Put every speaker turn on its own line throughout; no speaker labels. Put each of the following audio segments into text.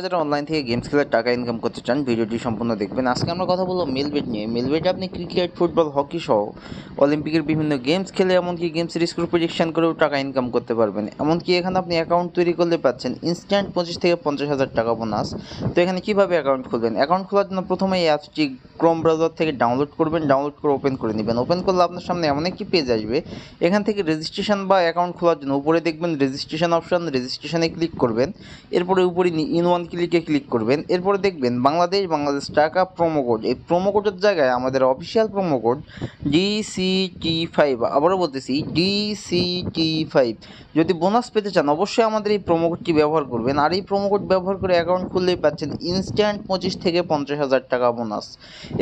যারা অনলাইন থেকে গেমস খেলে টাকা ইনকাম করতে চান ভিডিওটি সম্পূর্ণ দেখবেন। আজকে আমরা কথা বলবো মেলবেট নিয়ে। মেলবেটে আপনি ক্রিকেট, ফুটবল, হকি সহ অলিম্পিকের বিভিন্ন গেমস খেলে এমনকি গেমসের স্কোর প্রেডিকশন করেও টাকা ইনকাম করতে পারবেন। এমনকি এখানে আপনি অ্যাকাউন্ট তৈরি করলে পাচ্ছেন ইনস্ট্যান্ট 25 থেকে 50,000 টাকা বোনাস। তো এখানে কীভাবে অ্যাকাউন্ট খুলবেন? অ্যাকাউন্ট খোলার জন্য প্রথমে এই অ্যাপসটি ক্রোম ব্রাউজার থেকে ডাউনলোড করবেন। ডাউনলোড করে ওপেন করে নেবেন। ওপেন করলে আপনার সামনে এমন একটি পেজ আসবে। এখান থেকে রেজিস্ট্রেশন বা অ্যাকাউন্ট খোলার জন্য উপরে দেখবেন রেজিস্ট্রেশন অপশন, রেজিস্ট্রেশনে ক্লিক করবেন। এরপরে উপরে ইন ওয়ান ক্লিকে ক্লিক করবেন। এরপরে দেখবেন বাংলাদেশ টাকা প্রোমো কোড। এই প্রোমো কোডের জায়গায় আমাদের অফিসিয়াল প্রোমো কোড DCT5, আবারও বলতেছি DCT5। যদি বোনাস পেতে চান অবশ্যই আমাদের এই প্রোমো কোডটি ব্যবহার করবেন। আর এই প্রোমো কোড ব্যবহার করে অ্যাকাউন্ট খুললেই পাচ্ছেন ইনস্ট্যান্ট 25 থেকে 50,000 টাকা বোনাস।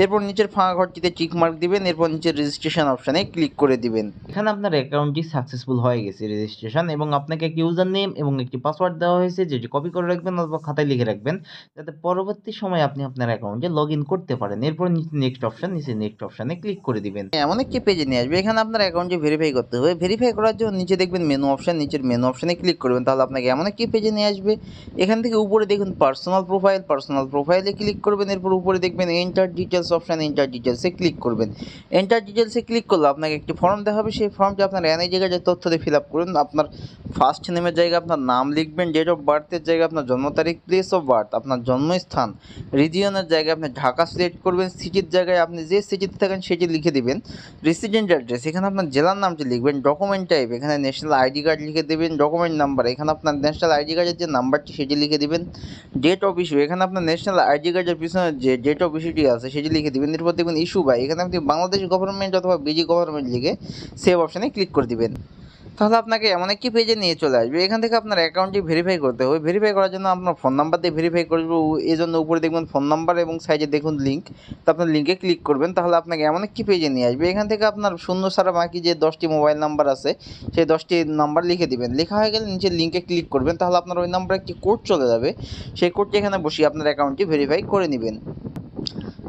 এরপর নিচের ফাঁকা ঘরটিতে টিক মার্ক দিবেন। এরপর নিচের রেজিস্ট্রেশন অপশানে ক্লিক করে দিবেন। এখানে আপনার অ্যাকাউন্টটি সাকসেসফুল হয়ে গেছে রেজিস্ট্রেশন, এবং আপনাকে একটি ইউজার নেম এবং একটি পাসওয়ার্ড দেওয়া হয়েছে, যেটি কপি করে রাখবেন অথবা খাতায় লিখে রাখবেন, যাতে পরবর্তী সময়ে আপনি আপনার অ্যাকাউন্টে লগ ইন করতে পারেন। এরপর নিচে নেক্সট অপশানে ক্লিক করে দিবেন। এমন একটি পেজে নিয়ে আসবে। এখানে আপনার অ্যাকাউন্টটি ভেরিফাই করতে হবে। ভেরিফাই করার জন্য নিচে দেখবেন মেনু অপশান, নিচের মেনু অপশানে ক্লিক করবেন। তাহলে আপনাকে এমন একটি পেজে নিয়ে আসবে। এখান থেকে উপরে দেখুন পার্সোনাল প্রোফাইলে ক্লিক করবেন। এরপর উপরে দেখবেন এন্টার ডিটেলস অপশান, এন্টার ডিটেলসে ক্লিক করবেন। এন্টার ডিটেলসে ক্লিক করলে আপনাকে একটি ফর্ম দেখাবে। সেই ফর্মটি আপনার এই জায়গায় যে তথ্য দিয়ে ফিল আপ করবেন। আপনার ফার্স্ট নেমের জায়গায় আপনার নাম লিখবেন, ডেট অফ বার্থের জায়গায় আপনার জন্ম তারিখ, প্লেস অফ বার্থ আপনার জন্মস্থান, রিজিয়নের জায়গায় আপনি ঢাকা সিলেক্ট করবেন, সিটির জায়গায় আপনি যে সিটিতে থাকেন সেটি লিখে দিবেন, রেসিডেন্ট অ্যাড্রেস এখানে আপনার জেলার নামটি লিখবেন, ডকুমেন্ট টাইপ এখানে ন্যাশনাল আইডি কার্ড লিখে দেবেন, ডকুমেন্ট নাম্বার এখানে আপনার ন্যাশনাল আইডি কার্ডের যে নাম্বারটি সেটি লিখে দিবেন, ডেট অফ ইস্যু এখানে আপনার ন্যাশনাল আইডি কার্ডের পিছনে যে ডেট অফ ইস্যুটি আছে সেটি লিখে দেবেন। এরপর দেখবেন ইস্যু বাই এখানে আপনি বাংলাদেশ গভর্নমেন্ট অথবা বিজি গভর্নমেন্ট লিখে সেভ অপশানে ক্লিক করে দিবেন। তাহলে আপনাকে এমন একটি পেজে নিয়ে চলে আসবে। এখান থেকে আপনার অ্যাকাউন্টটি ভেরিফাই করতে হবে। ভেরিফাই করার জন্য আপনার ফোন নাম্বার দিয়ে ভেরিফাই করবো। এই জন্য উপরে দেখবেন ফোন নাম্বার এবং সাইডে দেখুন লিঙ্ক। তো আপনার লিঙ্কে ক্লিক করবেন। তাহলে আপনাকে এমন একটি পেজে নিয়ে আসবে। এখান থেকে আপনার শূন্য ছাড়া বাকি যে 10টি মোবাইল নাম্বার আছে সেই 10টি নাম্বার লিখে দিবেন। লেখা হয়ে গেলে নিচে লিঙ্কে ক্লিক করবেন। তাহলে আপনার ওই নাম্বারে একটি কোড চলে যাবে। সেই কোডটি এখানে বসিয়ে আপনার অ্যাকাউন্টটি ভেরিফাই করে নেবেন।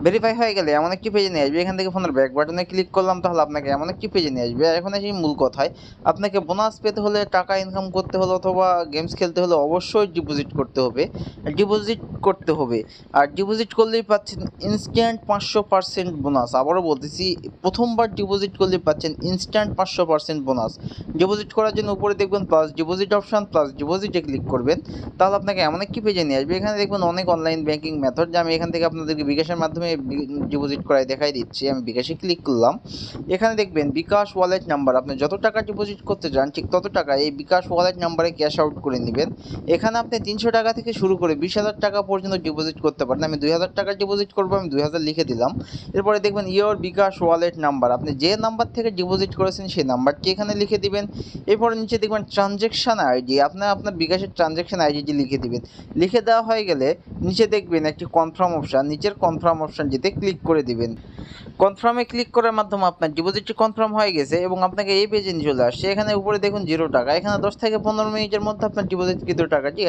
ভেরিফাই হয়ে গেলে এমন একটি পেজে নিয়ে আসবে। এখান থেকে ফোনের ব্যাক বাটনে ক্লিক করলাম। তাহলে আপনাকে এমন একটি পেজে নিয়ে আসবে। এখন আসি মূল কথায়। আপনাকে বোনাস পেতে হলে, টাকা ইনকাম করতে হলে অথবা গেমস খেলতে হলে অবশ্যই ডিপোজিট করতে হবে। আর ডিপোজিট করলেই পাচ্ছেন ইনস্ট্যান্ট 500% বোনাস। আবারও বলতেছি, প্রথমবার ডিপোজিট করলে পাচ্ছেন ইনস্ট্যান্ট 500% বোনাস। ডিপোজিট করার জন্য উপরে দেখবেন প্লাস ডিপোজিট অপশান, প্লাস ডিপোজিটে ক্লিক করবেন। তাহলে আপনাকে এমন একটি পেজে নিয়ে আসবে। এখানে দেখবেন অনেক অনলাইন ব্যাঙ্কিং মেথড, যে আমি এখান থেকে আপনাদেরকে বিকাশের মাধ্যমে ডিপোজিট করাই দেখাই দিচ্ছি। আমি বিকাশে ক্লিক করলাম। এখানে দেখবেন বিকাশ ওয়ালেট নাম্বার, আপনি যত টাকা ডিপোজিট করতে চান ঠিক তত টাকা এই বিকাশ ওয়ালেট নাম্বারে ক্যাশ আউট করে নেবেন। এখানে আপনি 300 টাকা থেকে শুরু করে 20,000 টাকা পর্যন্ত ডিপোজিট করতে পারেন। আমি 2,000 টাকা ডিপোজিট করবো, আমি 2,000 লিখে দিলাম। এরপরে দেখবেন ইয়োর বিকাশ ওয়ালেট নাম্বার, আপনি যে নাম্বার থেকে ডিপোজিট করেছেন সেই নাম্বারটি এখানে লিখে দিবেন। এরপরে নিচে দেখবেন ট্রানজ্যাকশান আইডি, আপনার বিকাশের ট্রানজ্যাকশান আইডিটি লিখে দিবেন। লিখে দেওয়া হয়ে গেলে নিচে দেখবেন একটি কনফার্ম অপশান, নিচের কনফার্ম অপশানটিতে ক্লিক করে দিবেন। কনফার্মে ক্লিক করার মাধ্যমে আপনার ডিপোজিটটি কনফার্ম হয়ে গেছে এবং আপনাকে এই পেজে নিয়ে চলে আসছে। এখানে উপরে দেখুন 0 টাকা, এখানে 10 থেকে 15 মিনিটের মধ্যে আপনার ডিপোজিটকৃত টাকাটি